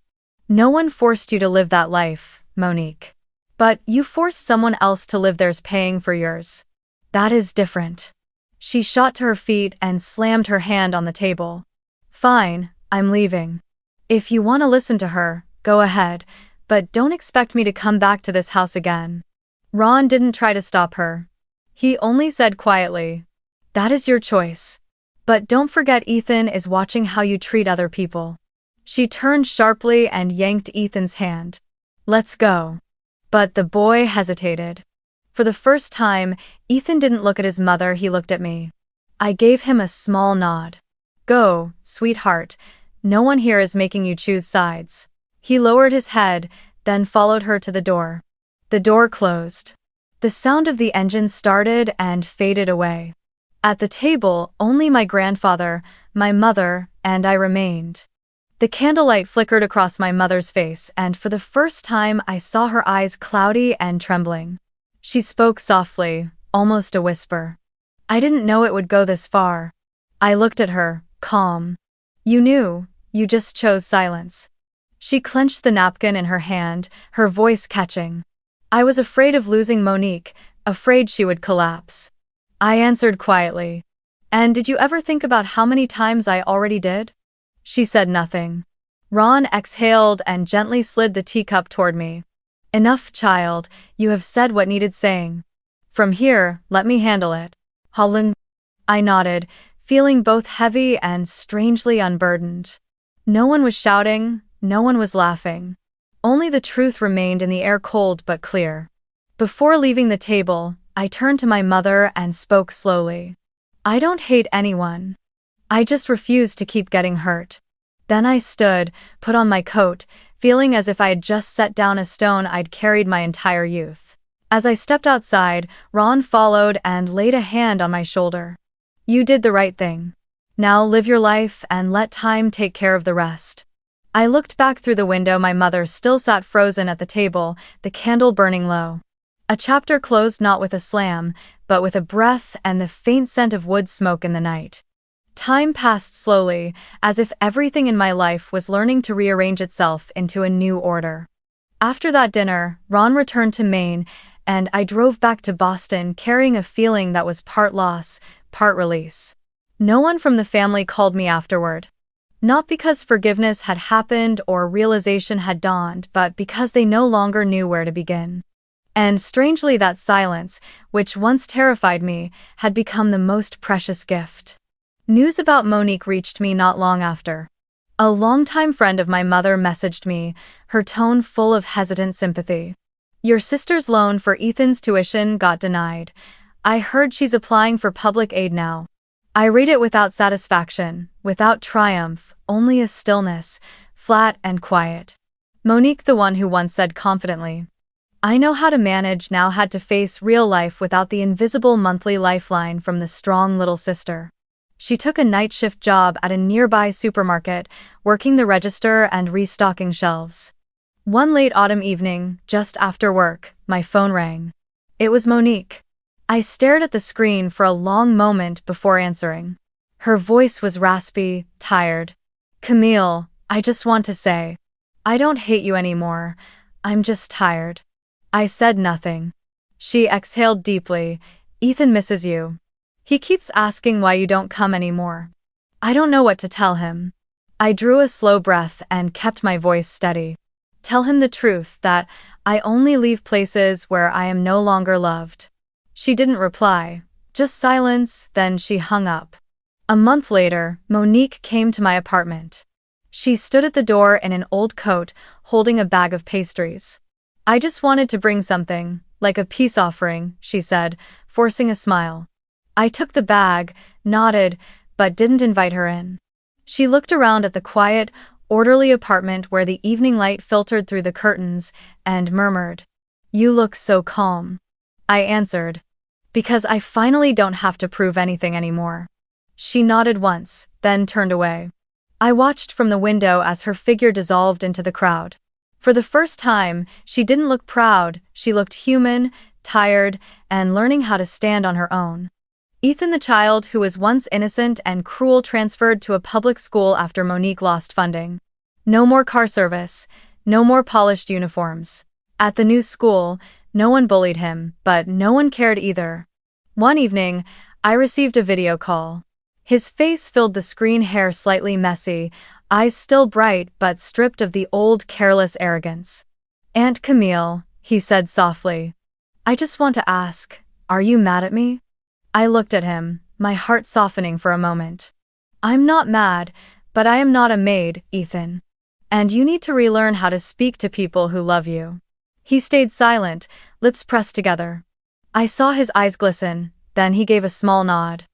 No one forced you to live that life, Monique. But you forced someone else to live theirs paying for yours. That is different. She shot to her feet and slammed her hand on the table. Fine, I'm leaving. If you want to listen to her, go ahead, but don't expect me to come back to this house again. Ron didn't try to stop her. He only said quietly, that is your choice. But don't forget Ethan is watching how you treat other people. She turned sharply and yanked Ethan's hand. Let's go. But the boy hesitated. For the first time, Ethan didn't look at his mother, he looked at me. I gave him a small nod. Go, sweetheart. No one here is making you choose sides. He lowered his head, then followed her to the door. The door closed. The sound of the engine started and faded away. At the table, only my grandfather, my mother, and I remained. The candlelight flickered across my mother's face, and for the first time I saw her eyes cloudy and trembling. She spoke softly, almost a whisper. I didn't know it would go this far. I looked at her, calm. You knew, you just chose silence. She clenched the napkin in her hand, her voice catching. I was afraid of losing Monique, afraid she would collapse. I answered quietly. And did you ever think about how many times I already did? She said nothing. Ron exhaled and gently slid the teacup toward me. Enough, child, you have said what needed saying. From here, let me handle it. Holland. I nodded, feeling both heavy and strangely unburdened. No one was shouting, no one was laughing. Only the truth remained in the air, cold but clear. Before leaving the table, I turned to my mother and spoke slowly. I don't hate anyone. I just refused to keep getting hurt. Then I stood, put on my coat, feeling as if I had just set down a stone I'd carried my entire youth. As I stepped outside, Ron followed and laid a hand on my shoulder. You did the right thing. Now live your life and let time take care of the rest. I looked back through the window. My mother still sat frozen at the table, the candle burning low. A chapter closed not with a slam, but with a breath and the faint scent of wood smoke in the night. Time passed slowly, as if everything in my life was learning to rearrange itself into a new order. After that dinner, Ron returned to Maine, and I drove back to Boston carrying a feeling that was part loss, part release. No one from the family called me afterward. Not because forgiveness had happened or realization had dawned, but because they no longer knew where to begin. And strangely, that silence, which once terrified me, had become the most precious gift. News about Monique reached me not long after. A longtime friend of my mother messaged me, her tone full of hesitant sympathy. Your sister's loan for Ethan's tuition got denied. I heard she's applying for public aid now. I read it without satisfaction, without triumph, only a stillness, flat and quiet. Monique, the one who once said confidently, I know how to manage, now had to face real life without the invisible monthly lifeline from the strong little sister. She took a night shift job at a nearby supermarket, working the register and restocking shelves. One late autumn evening, just after work, my phone rang. It was Monique. I stared at the screen for a long moment before answering. Her voice was raspy, tired. Camille, I just want to say, I don't hate you anymore. I'm just tired. I said nothing. She exhaled deeply. Ethan misses you. He keeps asking why you don't come anymore. I don't know what to tell him. I drew a slow breath and kept my voice steady. Tell him the truth, that I only leave places where I am no longer loved. She didn't reply, just silence, then she hung up. A month later, Monique came to my apartment. She stood at the door in an old coat, holding a bag of pastries. I just wanted to bring something, like a peace offering, she said, forcing a smile. I took the bag, nodded, but didn't invite her in. She looked around at the quiet, orderly apartment where the evening light filtered through the curtains, and murmured, You look so calm. I answered, Because I finally don't have to prove anything anymore. She nodded once, then turned away. I watched from the window as her figure dissolved into the crowd. For the first time, she didn't look proud, she looked human, tired, and learning how to stand on her own. Ethan, the child who was once innocent and cruel, transferred to a public school after Monique lost funding. No more car service, no more polished uniforms. At the new school, no one bullied him, but no one cared either. One evening, I received a video call. His face filled the screen, hair slightly messy, eyes still bright but stripped of the old careless arrogance. Aunt Camille, he said softly. I just want to ask, are you mad at me? I looked at him, my heart softening for a moment. I'm not mad, but I am not a maid, Ethan. And you need to relearn how to speak to people who love you. He stayed silent, lips pressed together. I saw his eyes glisten, then he gave a small nod.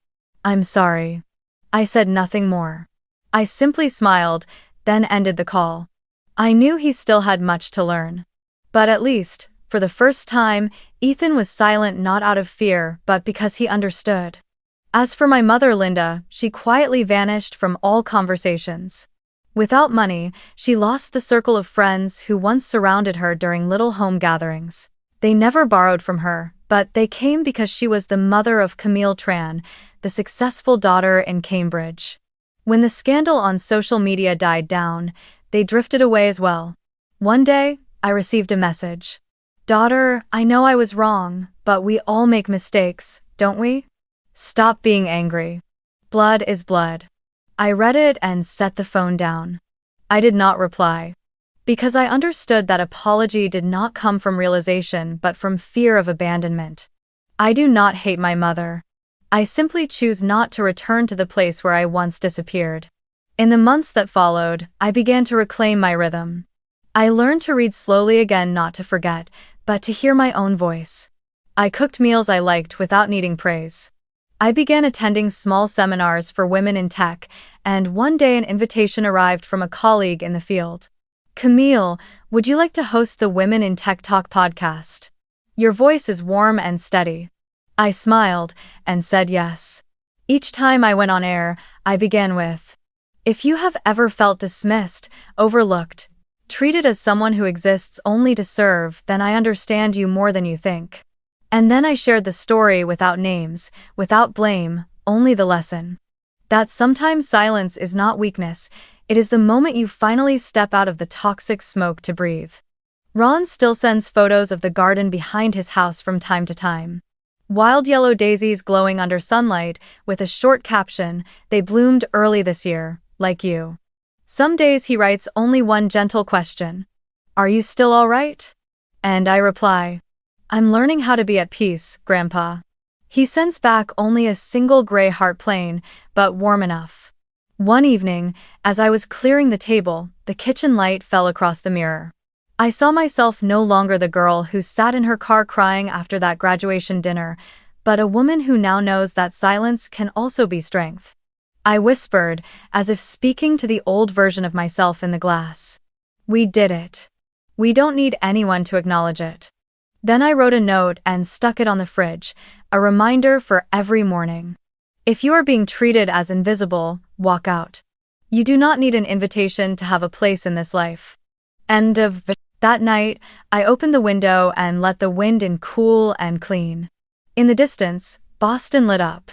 I'm sorry. I said nothing more. I simply smiled, then ended the call. I knew he still had much to learn. But at least, for the first time, Ethan was silent, not out of fear, but because he understood. As for my mother, Linda, she quietly vanished from all conversations. Without money, she lost the circle of friends who once surrounded her during little home gatherings. They never borrowed from her, but they came because she was the mother of Camille Tran, the successful daughter in Cambridge. When the scandal on social media died down, they drifted away as well. One day, I received a message. Daughter, I know I was wrong, but we all make mistakes, don't we? Stop being angry. Blood is blood. I read it and set the phone down. I did not reply. Because I understood that apology did not come from realization but from fear of abandonment. I do not hate my mother. I simply choose not to return to the place where I once disappeared. In the months that followed, I began to reclaim my rhythm. I learned to read slowly again, not to forget, but to hear my own voice. I cooked meals I liked without needing praise. I began attending small seminars for women in tech, and one day an invitation arrived from a colleague in the field. Camille, would you like to host the Women in Tech Talk podcast? Your voice is warm and steady. I smiled and said yes. Each time I went on air, I began with, if you have ever felt dismissed, overlooked, treated as someone who exists only to serve, then I understand you more than you think. And then I shared the story without names, without blame, only the lesson. That sometimes silence is not weakness, it is the moment you finally step out of the toxic smoke to breathe. Ron still sends photos of the garden behind his house from time to time. Wild yellow daisies glowing under sunlight, with a short caption, they bloomed early this year, like you. Some days he writes only one gentle question. Are you still all right? And I reply, I'm learning how to be at peace, Grandpa. He sends back only a single gray heart plain, but warm enough. One evening, as I was clearing the table, the kitchen light fell across the mirror. I saw myself no longer the girl who sat in her car crying after that graduation dinner, but a woman who now knows that silence can also be strength. I whispered, as if speaking to the old version of myself in the glass. We did it. We don't need anyone to acknowledge it. Then I wrote a note and stuck it on the fridge, a reminder for every morning. If you are being treated as invisible, walk out. You do not need an invitation to have a place in this life. End of. That night, I opened the window and let the wind in cool and clean. In the distance, Boston lit up.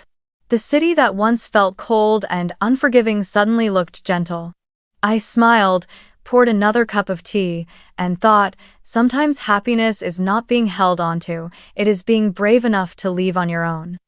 The city that once felt cold and unforgiving suddenly looked gentle. I smiled, poured another cup of tea, and thought, sometimes happiness is not being held onto, it is being brave enough to leave on your own.